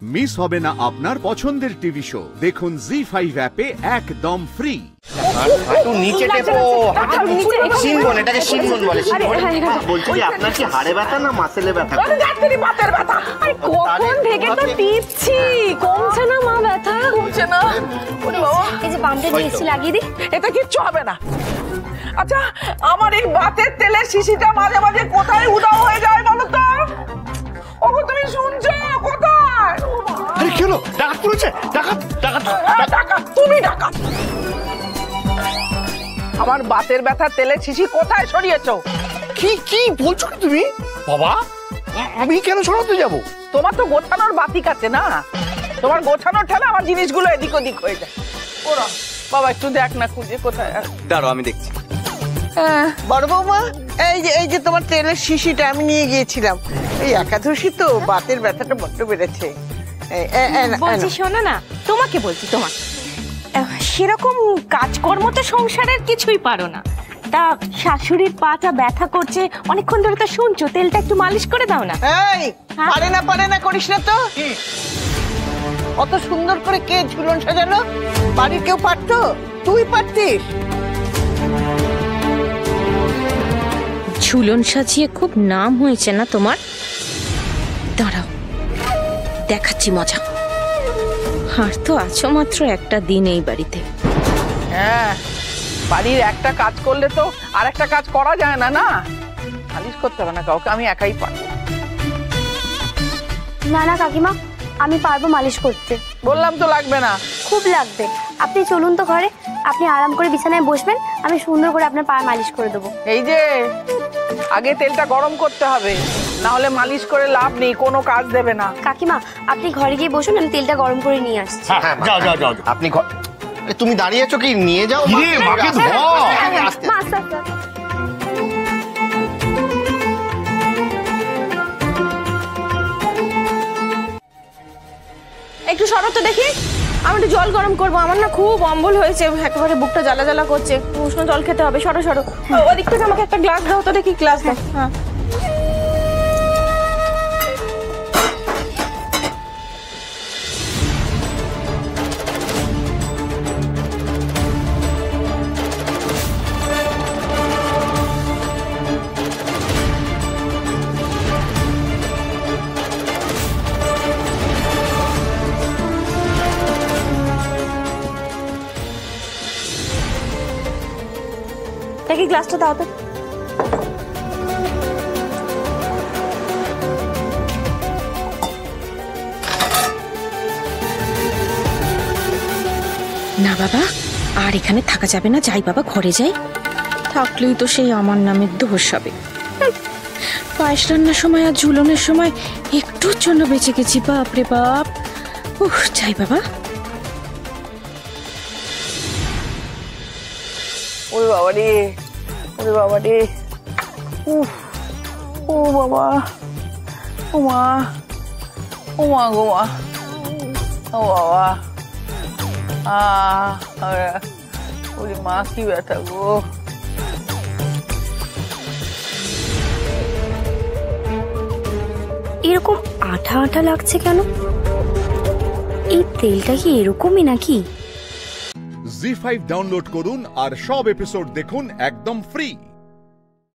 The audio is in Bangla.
মিস হবে না আপনার পছন্দের টিভি শো। দেখুন জি5 অ্যাপে একদম ফ্রি। হাঁটু নিচে টেপো, শিনবন, এটাকে শিনবন বলে। বলছি যে আপনার কি হাড়ে ব্যথা না মাসেলে ব্যথা? আরে কখন থেকে তো টিপছি, কমছে না মা, ব্যথা কমছে না। ওরে বাবা, এই যে বামটা দিয়েছি লাগিয়ে দি। এটা কিচ্ছু হবে না। আচ্ছা, আমার এই বাতের তেলের শিশিটা মাঝে মাঝে কোথায় উধাও হয়ে যায় বলো তো? ওগো তুমি শুনছো? কোথায়? আরে কি হলো? ডাকাত পড়েছে? ডাকাত ডাকাত ডাকাত? তুমি ডাকাত? আমার বাতের ব্যথার তেলের শিশি কোথায় সরিয়েছো? কি কি বলছো কি তুমি? বাবা, আমি কেন সরাতে যাব? তোমার তো গোছানোর বাতিক আছে না, তোমার গোছানোর ঠেলা আমার জিনিসগুলো এদিক ওদিক হয়ে যায়। ওরা বাবা একটু দেখ না খুঁজে কোথায়। দাঁড়াও আমি দেখছি। বড় বৌমা, এই যে তোমার তেলের শিশিটা আমি নিয়ে গিয়েছিলাম। এই একাদশী তো বাতের ব্যথাটা বড্ড বেড়েছে। বলছি শোনো না, তোমাকে বলছি, তোমার সেরকম কাজকর্ম তো সংসারের কিছুই পারো না, তা শাশুড়ির পাটা ব্যথা করছে অনেকক্ষণ ধরে, তো শুনছো, তেলটা একটু মালিশ করে দাও না। এই পারে না করিস না তো। অত সুন্দর করে কে ঝুলন সাজালো? বাড়ির কেউ পারতো? তুই পারতিস? ঝুলন সাজিয়ে খুব নাম হয়েছে না তোমার, দাঁড়াও দেখাচ্ছি মজা। আর তো আছো মাত্র একটা দিন এই বাড়িতে। হ্যাঁ, বাড়ির একটা কাজ করলে তো আর একটা কাজ করা যায় না। না, মালিশ করতে হবে না কাউকে, আমি একাই পারবো। না না কাকিমা, আমি পারবো মালিশ করতে। বললাম তো লাগবে না। খুব লাগবে। আপনি চলুন তো ঘরে, আপনি আরাম করে বিছানায় বসবেন, আমি সুন্দর করে আপনার পা মালিশ করে দেবো। এই যে আগে তেলটা গরম করতে হবে, না হলে মালিশ করে লাভ নেই, কোনো কাজ দেবে না। কাকিমা আপনি ঘরে গিয়ে বসুন, আমি তেলটা গরম করে নিয়ে আসছি। হ্যাঁ, যাও যাও যাও। আপনি তুমি দাঁড়িয়ে আছো কি? নিয়ে যাও। মাকে ধর। মা, আস্তে আস্তে। একটু সরো তো দেখি, আমি একটু জল গরম করবো, আমার না খুব অম্বল হয়েছে, একেবারে বুকটা জ্বালা জ্বালা করছে, একটু উষ্ণ জল খেতে হবে। সরো সরো, ওদিক থেকে আমাকে একটা গ্লাস দাও তো দেখি, গ্লাস দাও। হ্যাঁ, দেখি গ্লাসটা দাও তো। না বাবা, আর এখানে থাকা যাবে না, যাই বাবা ঘরে যাই। থাকলেই তো সেই আমার নামের দোষ হবে। পায়েস রান্নার সময় আর ঝুলনের সময় একটুর জন্য বেঁচে গেছি, বাপ রে বাপ। যাই বাবা। ওরে বাবা রে, ওরে বাবা রে, উফ, ও বাবা, ও মা, ও মা গো মা, ও বাবা, ওরে মা কি ব্যথা গো। এরকম আঠা আঠা লাগছে কেন? এই তেলটা কি এরকমই নাকি? জি5 ডাউনলোড করুন আর সব এপিসোড দেখুন একদম ফ্রি।